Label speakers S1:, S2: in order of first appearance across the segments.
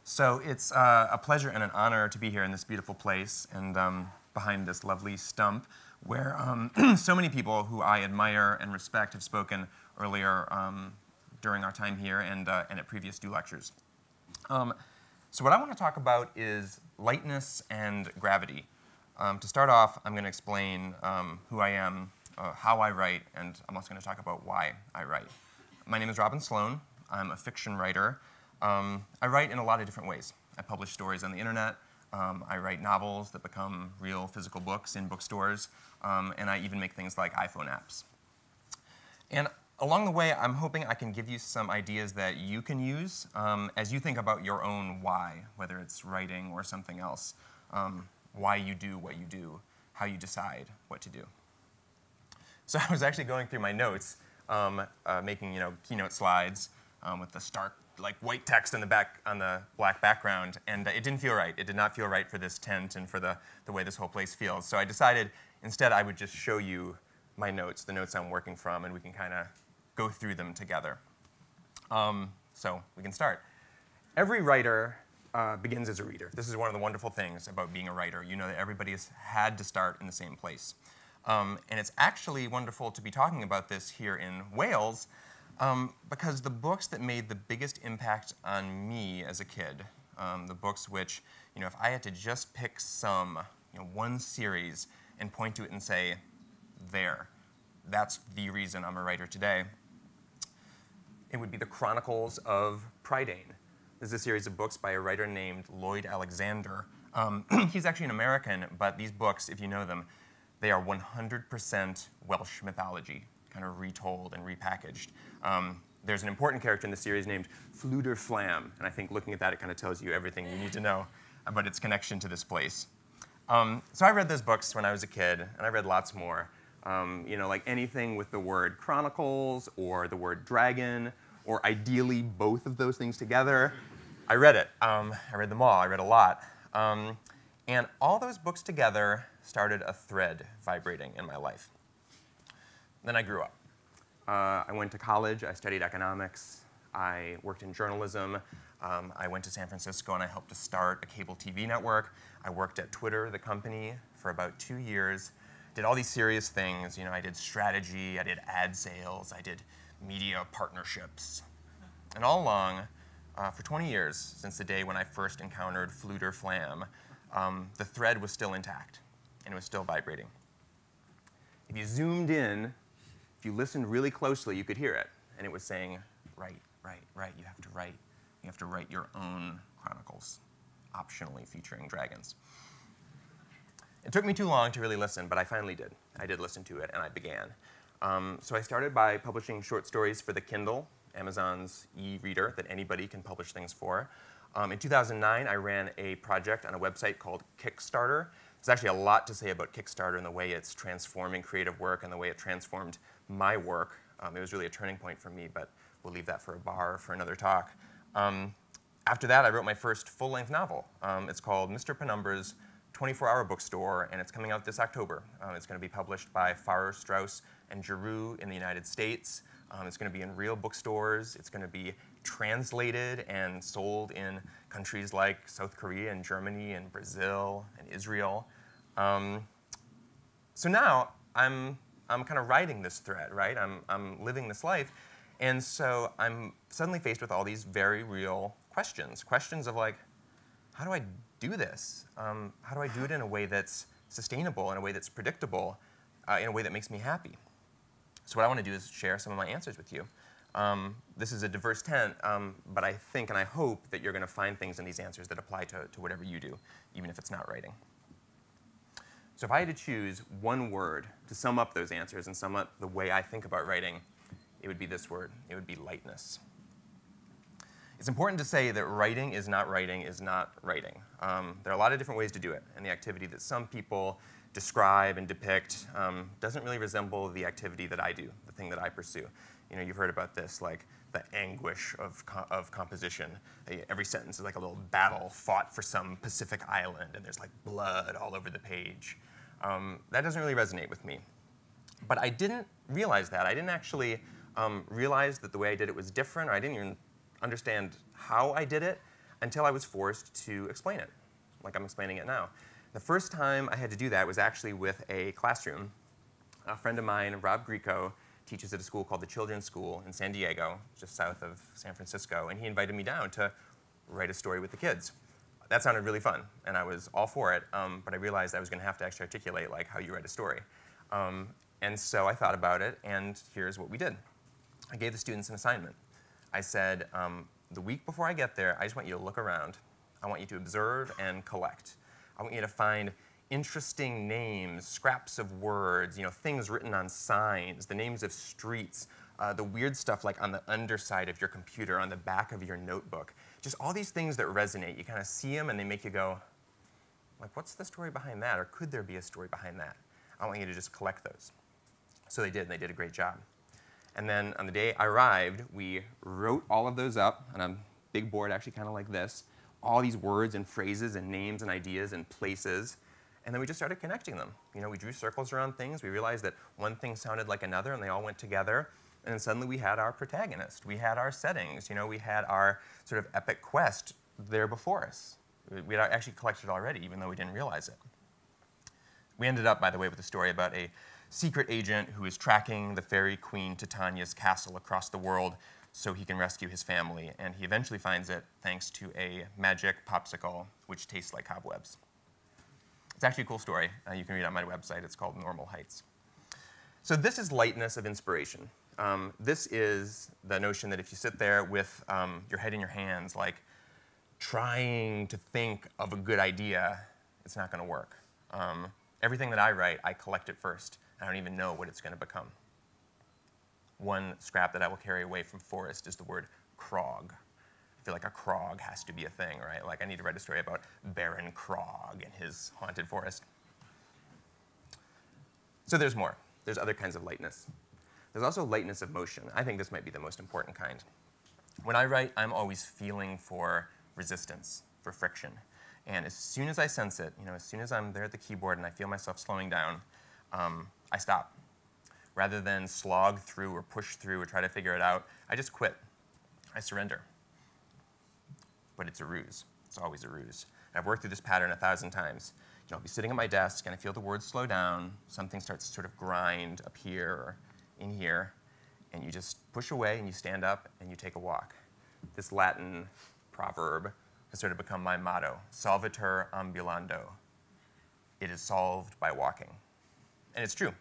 S1: So it's a pleasure and an honor to be here in this beautiful place and behind this lovely stump where so many people who I admire and respect have spoken earlier during our time here and at previous Do lectures. So what I want to talk about is lightness and gravity. To start off, I'm going to explain who I am, how I write, and I'm also going to talk about why I write. My name is Sloan. I'm a fiction writer. I write in a lot of different ways. I publish stories on the internet. I write novels that become real physical books in bookstores. And I even make things like iPhone apps. And along the way, I'm hoping I can give you some ideas that you can use as you think about your own why, whether it's writing or something else, why you do what you do, how you decide what to do. So I was actually going through my notes, making keynote slides with the stark white text on the black background, and it didn't feel right. It did not feel right for this tent and for the way this whole place feels. So I decided instead I would just show you my notes, the notes I'm working from, and we can kind of go through them together. So we can start. Every writer begins as a reader. This is one of the wonderful things about being a writer. You know that everybody has had to start in the same place. And it's actually wonderful to be talking about this here in Wales because the books that made the biggest impact on me as a kid, the books which, if I had to just pick one series and point to it and say, that's the reason I'm a writer today, it would be the Chronicles of Prydain. This is a series of books by a writer named Lloyd Alexander. He's actually an American, but these books, if you know them, they are 100% Welsh mythology, kind of retold and repackaged. There's an important character in the series named Fflewddur Fflam, and I think looking at that, it kind of tells you everything you need to know about its connection to this place. So I read those books when I was a kid, and I read lots more. Like anything with the word chronicles or the word dragon, or ideally both of those things together. I read it. I read them all. I read a lot. And all those books together started a thread vibrating in my life. Then I grew up. I went to college. I studied economics. I worked in journalism. I went to San Francisco and I helped to start a cable TV network. I worked at Twitter, the company, for about 2 years. Did all these serious things. I did strategy. I did ad sales. I did media partnerships. And all along, for 20 years, since the day when I first encountered Fflewddur Fflam, the thread was still intact, and it was still vibrating. If you zoomed in, if you listened really closely, you could hear it, and it was saying, write, write, write. You have to write. You have to write your own chronicles, optionally featuring dragons. It took me too long to really listen, but I finally did. I did listen to it, and I began. So I started by publishing short stories for the Kindle, Amazon's e-reader that anybody can publish things for. In 2009, I ran a project on a website called Kickstarter. There's actually a lot to say about Kickstarter and the way it's transforming creative work and the way it transformed my work. It was really a turning point for me, but we'll leave that for a bar or for another talk. After that, I wrote my first full-length novel. It's called Mr. Penumbra's 24-Hour Bookstore, and it's coming out this October. It's going to be published by Farrar, Straus and Giroux in the United States. It's going to be in real bookstores. It's going to be translated and sold in countries like South Korea and Germany and Brazil and Israel. So now I'm kind of riding this thread, right? I'm living this life, and so I'm suddenly faced with all these very real questions. Questions of how do I do this? How do I do it in a way that's sustainable, in a way that's predictable, in a way that makes me happy? So what I want to do is share some of my answers with you. This is a diverse tent, but I think and I hope that you're going to find things in these answers that apply to whatever you do, even if it's not writing. So if I had to choose one word to sum up those answers and sum up the way I think about writing, it would be this word. It would be lightness. It's important to say that writing is not writing is not writing. There are a lot of different ways to do it, and the activity that some people describe and depict doesn't really resemble the activity that I do, the thing that I pursue. You've heard about this, the anguish of composition. Every sentence is like a little battle fought for some Pacific island, and there's blood all over the page. That doesn't really resonate with me. But I didn't realize that. I didn't actually realize that the way I did it was different, or I didn't even understand how I did it until I was forced to explain it, like I'm explaining it now. The first time I had to do that was actually with a classroom. A friend of mine, Rob Greco, teaches at a school called the Children's School in San Diego, just south of San Francisco, and he invited me down to write a story with the kids. That sounded really fun, and I was all for it, but I realized I was going to have to actually articulate like how you write a story. And so I thought about it, and here's what we did. I gave the students an assignment. I said, the week before I get there, I just want you to look around. I want you to observe and collect. I want you to find interesting names, scraps of words, things written on signs, the names of streets, the weird stuff like on the underside of your computer, on the back of your notebook. Just all these things that resonate. You kind of see them and they make you go, like, what's the story behind that? Or could there be a story behind that? I want you to just collect those. So they did, and they did a great job. And then on the day I arrived, we wrote all of those up on a big board, actually kind of like this, all these words and phrases and names and ideas and places. And then we just started connecting them. We drew circles around things. We realized that one thing sounded like another, and they all went together. And then suddenly we had our protagonist. We had our settings. We had our sort of epic quest there before us. We had actually collected it already, even though we didn't realize it. We ended up, by the way, with a story about a secret agent who is tracking the fairy queen Titania's castle across the world so he can rescue his family. And he eventually finds it thanks to a magic popsicle, which tastes like cobwebs. It's actually a cool story. You can read it on my website. It's called Normal Heights. So this is lightness of inspiration. This is the notion that if you sit there with your head in your hands, like trying to think of a good idea, it's not going to work. Everything that I write, I collect it first. I don't even know what it's going to become. One scrap that I will carry away from Forrest is the word Krog. I feel like a Krog has to be a thing, right? Like I need to write a story about Baron Krog and his haunted forest. So there's more. There's other kinds of lightness. There's also lightness of motion. I think this might be the most important kind. When I write, I'm always feeling for resistance, for friction. And as soon as I sense it, as soon as I'm there at the keyboard and I feel myself slowing down, I stop. Rather than slog through or push through or try to figure it out, I just quit. I surrender. But it's a ruse. It's always a ruse. And I've worked through this pattern 1,000 times. I'll be sitting at my desk and I feel the words slow down. Something starts to sort of grind up here or in here. And you just push away and you stand up and you take a walk. This Latin proverb has sort of become my motto, solvitur ambulando. It is solved by walking. And it's true.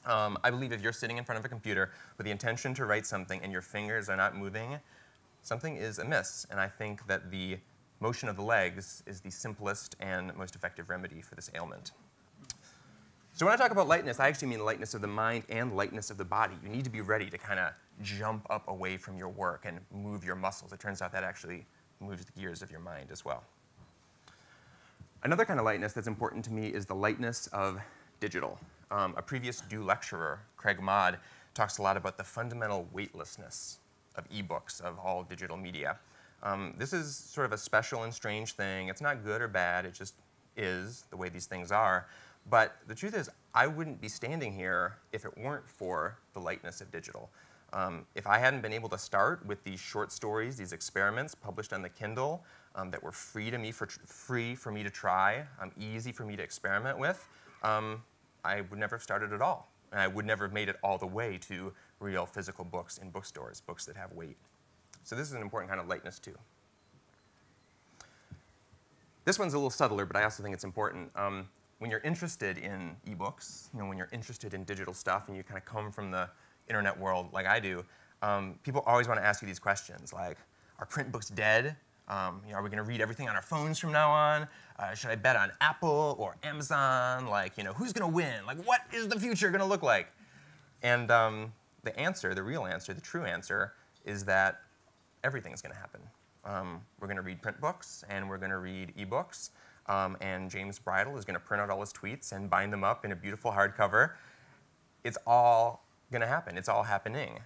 S1: I believe if you're sitting in front of a computer with the intention to write something and your fingers are not moving, something is amiss. And I think that the motion of the legs is the simplest and most effective remedy for this ailment. So when I talk about lightness, I actually mean lightness of the mind and lightness of the body. You need to be ready to kind of jump up away from your work and move your muscles. It turns out that actually moves the gears of your mind as well. Another kind of lightness that's important to me is the lightness of digital. A previous Due lecturer, Craig Maude, talks a lot about the fundamental weightlessness of ebooks, of all digital media. This is sort of a special and strange thing. It's not good or bad. It just is the way these things are. But the truth is, I wouldn't be standing here if it weren't for the lightness of digital. If I hadn't been able to start with these short stories, these experiments published on the Kindle that were free for me to try, easy for me to experiment with, I would never have started at all. And I would never have made it all the way to real physical books in bookstores, books that have weight. So this is an important kind of lightness too. This one's a little subtler, but I also think it's important. When you're interested in ebooks, when you're interested in digital stuff and you kind of come from the internet world like I do, people always want to ask you these questions like, are print books dead? Are we going to read everything on our phones from now on? Should I bet on Apple or Amazon? Like, who's going to win? Like, what is the future going to look like? And the answer, the real answer, the true answer, is that everything's going to happen. We're going to read print books, and we're going to read ebooks, and James Bridle is going to print out all his tweets and bind them up in a beautiful hardcover. It's all going to happen. It's all happening.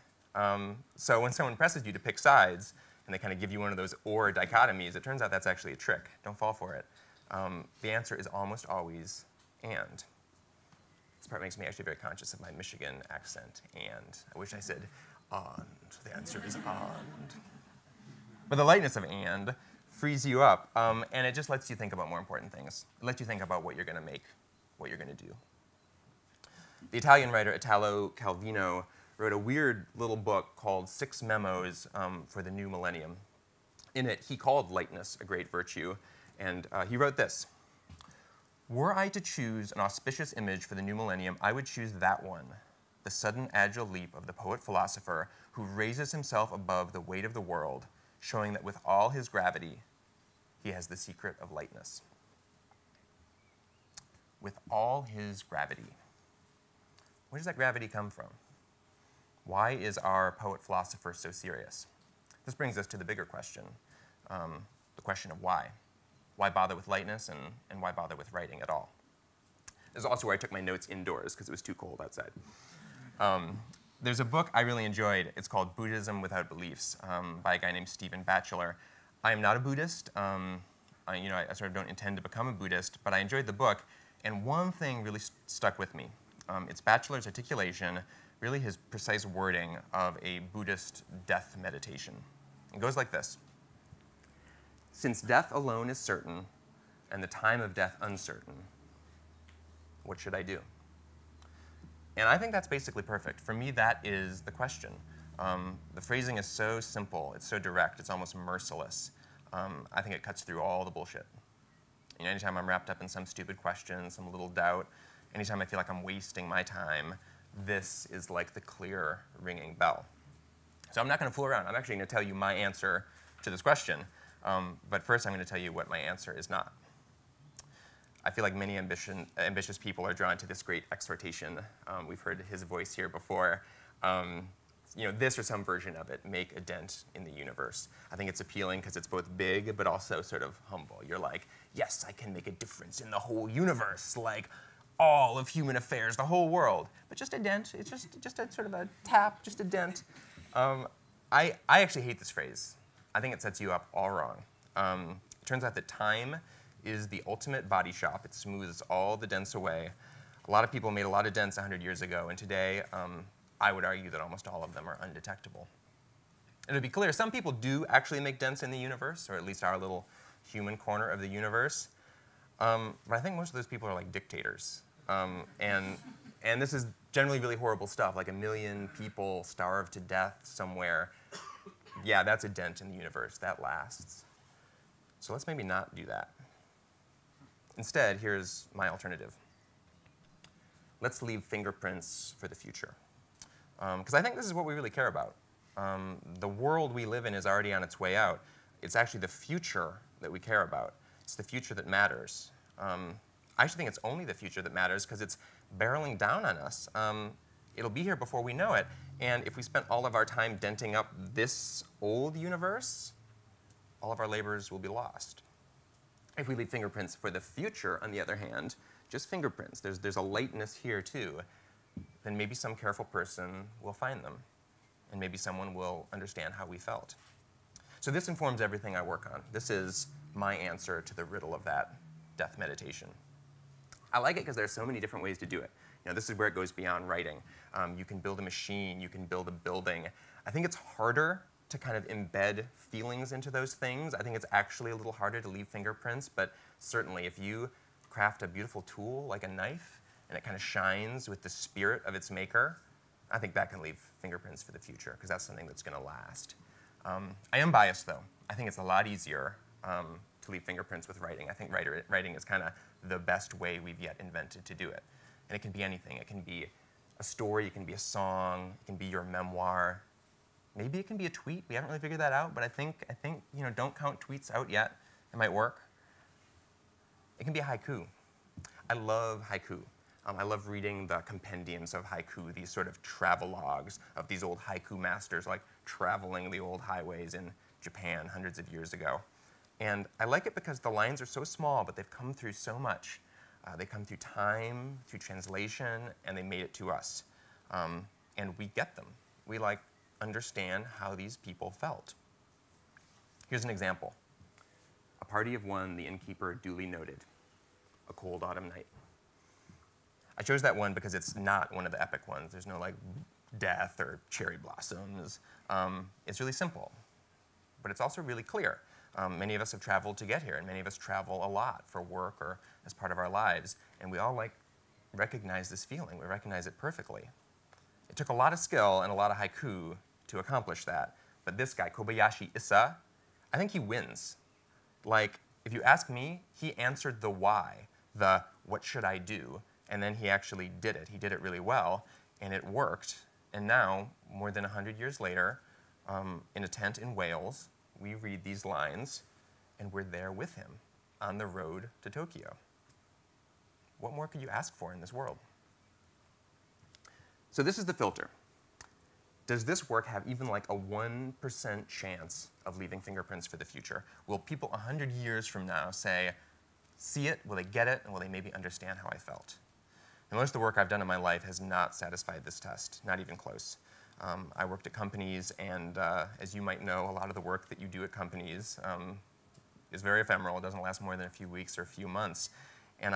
S1: So when someone presses you to pick sides, and they kind of give you one of those or dichotomies, it turns out that's actually a trick. Don't fall for it. The answer is almost always and. This part makes me actually very conscious of my Michigan accent, and. I wish I said and. The answer is and. But the lightness of and frees you up, and it just lets you think about more important things. It lets you think about what you're going to make, what you're going to do. The Italian writer Italo Calvino wrote a weird little book called 6 Memos for the New Millennium. In it, he called lightness a great virtue, and he wrote this: "Were I to choose an auspicious image for the new millennium, I would choose that one, the sudden agile leap of the poet-philosopher who raises himself above the weight of the world, showing that with all his gravity, he has the secret of lightness." With all his gravity. Where does that gravity come from? Why is our poet-philosopher so serious? This brings us to the bigger question, the question of why. Why bother with lightness, and why bother with writing at all? This is also where I took my notes indoors because it was too cold outside. There's a book I really enjoyed. It's called Buddhism Without Beliefs by a guy named Stephen Batchelor. I am not a Buddhist. I sort of don't intend to become a Buddhist, but I enjoyed the book, and one thing really stuck with me. It's Batchelor's articulation, really his precise wording of a Buddhist death meditation. It goes like this: "Since death alone is certain, and the time of death uncertain, what should I do?" And I think that's basically perfect. For me, that is the question. The phrasing is so simple, it's so direct, it's almost merciless. I think it cuts through all the bullshit. Anytime I'm wrapped up in some stupid question, some little doubt, anytime I feel like I'm wasting my time, this is like the clear ringing bell. So I'm not going to fool around. I'm actually going to tell you my answer to this question. But first, I'm going to tell you what my answer is not. I feel like many ambitious people are drawn to this great exhortation. We've heard his voice here before. This or some version of it, make a dent in the universe. I think it's appealing because it's both big, but also sort of humble. You're like, yes, I can make a difference in the whole universe, like all of human affairs, the whole world. But just a dent, it's just a sort of a tap, just a dent. I actually hate this phrase. I think it sets you up all wrong. It turns out that time is the ultimate body shop. It smooths all the dents away. A lot of people made a lot of dents 100 years ago, and today I would argue that almost all of them are undetectable. And to be clear, some people do actually make dents in the universe, or at least our little human corner of the universe. But I think most of those people are like dictators. And this is generally really horrible stuff, like 1 million people starved to death somewhere. Yeah, that's a dent in the universe. That lasts. So let's maybe not do that. Instead, here's my alternative. Let's leave fingerprints for the future. Because I think this is what we really care about. The world we live in is already on its way out. It's actually the future that we care about. It's the future that matters. I actually think it's only the future that matters because it's barreling down on us. It'll be here before we know it. And if we spent all of our time denting up this old universe, all of our labors will be lost. If we leave fingerprints for the future, on the other hand, just fingerprints, there's a lightness here too, then maybe some careful person will find them. And maybe someone will understand how we felt. So this informs everything I work on. This is my answer to the riddle of that death meditation. I like it because there are so many different ways to do it. This is where it goes beyond writing. You can build a machine, you can build a building. I think it's harder to kind of embed feelings into those things. I think it's actually a little harder to leave fingerprints, but certainly if you craft a beautiful tool like a knife and it kind of shines with the spirit of its maker, I think that can leave fingerprints for the future because that's something that's going to last. I am biased though. I think it's a lot easier to leave fingerprints with writing. I think writing is kind of the best way we've yet invented to do it. And it can be anything. It can be a story, it can be a song, it can be your memoir. Maybe it can be a tweet. We haven't really figured that out, but I think don't count tweets out yet. It might work. It can be a haiku. I love haiku. I love reading the compendiums of haiku, these sort of travelogues of these old haiku masters, like traveling the old highways in Japan hundreds of years ago. And I like it because the lines are so small, but they've come through so much. They come through time, through translation, and they made it to us. And we get them. We understand how these people felt. Here's an example. A party of one, the innkeeper duly noted. A cold autumn night. I chose that one because it's not one of the epic ones. There's no death or cherry blossoms. It's really simple, but it's also really clear. Many of us have traveled to get here, and many of us travel a lot for work or as part of our lives, and we all recognize this feeling. We recognize it perfectly. It took a lot of skill and a lot of haiku to accomplish that, but this guy, Kobayashi Issa, I think he wins. Like, if you ask me, he answered the why, the what should I do, and then he actually did it. He did it really well, and it worked. And now, more than 100 years later, in a tent in Wales, we read these lines, and we're there with him on the road to Tokyo. What more could you ask for in this world? So this is the filter. Does this work have even like a 1% chance of leaving fingerprints for the future? Will people 100 years from now say, see it, will they get it, and will they maybe understand how I felt? And most of the work I've done in my life has not satisfied this test, not even close. I worked at companies, and as you might know, a lot of the work that you do at companies is very ephemeral. It doesn't last more than a few weeks or a few months. And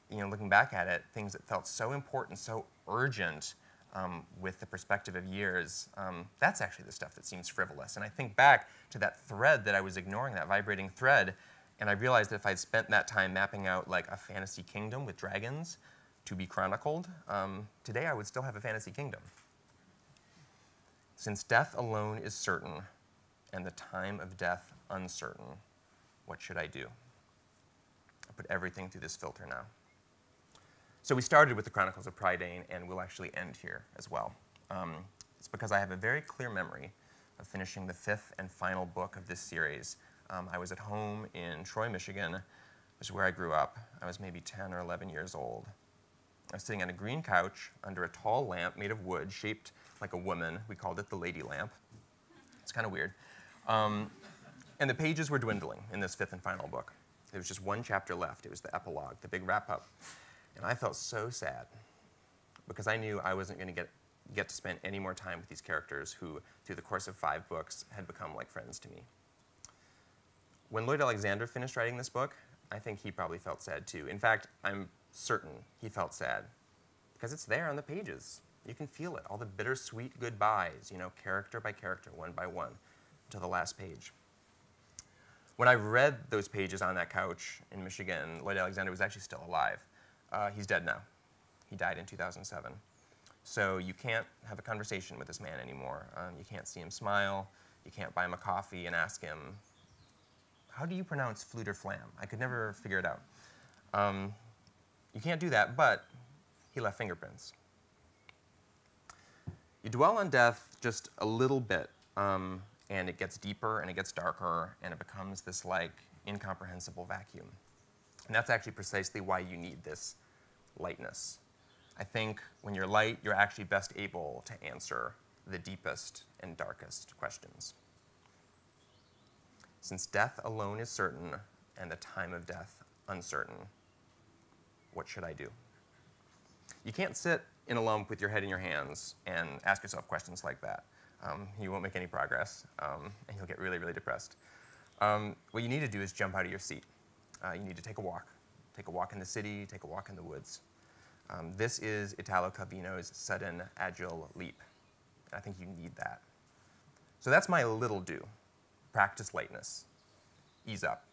S1: looking back at it, things that felt so important, so urgent with the perspective of years, that's actually the stuff that seems frivolous. And I think back to that thread that I was ignoring, that vibrating thread, and I realized that if I'd spent that time mapping out like a fantasy kingdom with dragons to be chronicled, today I would still have a fantasy kingdom. Since death alone is certain, and the time of death uncertain, what should I do? I put everything through this filter now. So we started with the Chronicles of Prydain, and we'll actually end here as well. It's because I have a very clear memory of finishing the 5th and final book of this series. I was at home in Troy, Michigan, which is where I grew up. I was maybe 10 or 11 years old. I was sitting on a green couch under a tall lamp made of wood, shaped like a woman. We called it the lady lamp. It's kind of weird. And the pages were dwindling in this 5th and final book. There was just one chapter left. It was the epilogue, the big wrap-up. And I felt so sad because I knew I wasn't going to get to spend any more time with these characters who, through the course of 5 books, had become like friends to me. When Lloyd Alexander finished writing this book, I think he probably felt sad too. In fact, I'm certain he felt sad because it's there on the pages. You can feel it, all the bittersweet goodbyes, character by character, one by one, to the last page. When I read those pages on that couch in Michigan, Lloyd Alexander was actually still alive. He's dead now. He died in 2007. So you can't have a conversation with this man anymore. You can't see him smile. You can't buy him a coffee and ask him, how do you pronounce flute or flam? I could never figure it out. You can't do that, but he left fingerprints. You dwell on death just a little bit, and it gets deeper and it gets darker, and it becomes this like incomprehensible vacuum. And that's actually precisely why you need this lightness. I think when you're light, you're actually best able to answer the deepest and darkest questions. Since death alone is certain and the time of death uncertain, what should I do? You can't sit in a lump with your head in your hands and ask yourself questions like that. You won't make any progress, and you'll get really, really depressed. What you need to do is jump out of your seat. You need to take a walk. Take a walk in the city, take a walk in the woods. This is Italo Calvino's sudden, agile leap. I think you need that. So that's my little do. Practice lightness. Ease up.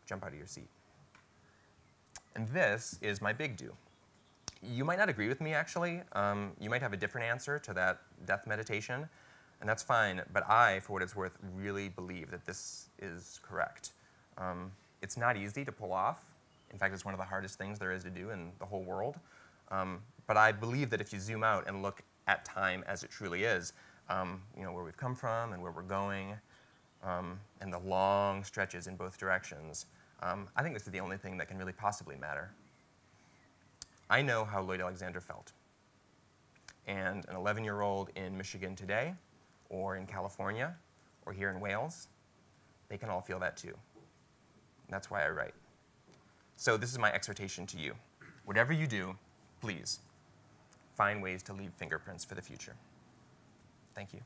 S1: Jump out of your seat. And this is my big do. You might not agree with me, actually. You might have a different answer to that death meditation, and that's fine. But I, for what it's worth, really believe that this is correct. It's not easy to pull off. In fact, it's one of the hardest things there is to do in the whole world. But I believe that if you zoom out and look at time as it truly is, where we've come from and where we're going, and the long stretches in both directions, I think this is the only thing that can really possibly matter. I know how Lloyd Alexander felt. And an 11-year-old in Michigan today, or in California, or here in Wales, they can all feel that too. And that's why I write. So this is my exhortation to you. Whatever you do, please find ways to leave fingerprints for the future. Thank you.